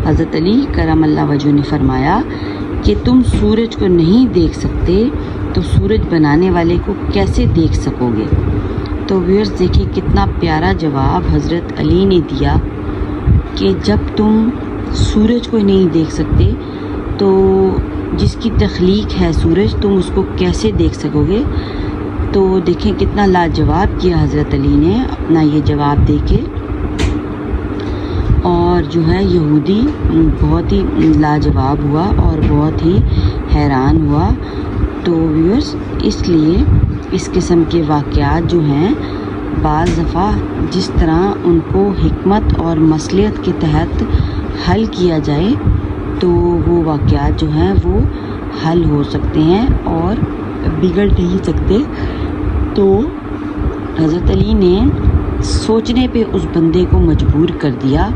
हज़रत अली करमल्लाहु वजहू ने फरमाया कि तुम सूरज को नहीं देख सकते तो सूरज बनाने वाले को कैसे देख सकोगे। तो व्यूअर्स देखिए कितना प्यारा जवाब हज़रत अली ने दिया कि जब तुम सूरज को नहीं देख सकते तो जिसकी तख्लीक है सूरज, तुम उसको कैसे देख सकोगे। तो देखें कितना लाजवाब किया हज़रत अली ने अपना ये जवाब देके। और जो है यहूदी बहुत ही लाजवाब हुआ और बहुत ही हैरान हुआ। तो व्यूअर्स इसलिए इस किस्म के वाक़यात जो हैं बाज़ दफ़ा जिस तरह उनको हिकमत और मसलियत के तहत हल किया जाए तो वो वाक़यात जो हैं वो हल हो सकते हैं और बिगड़ नहीं सकते। तो हज़रत अली ने सोचने पे उस बंदे को मजबूर कर दिया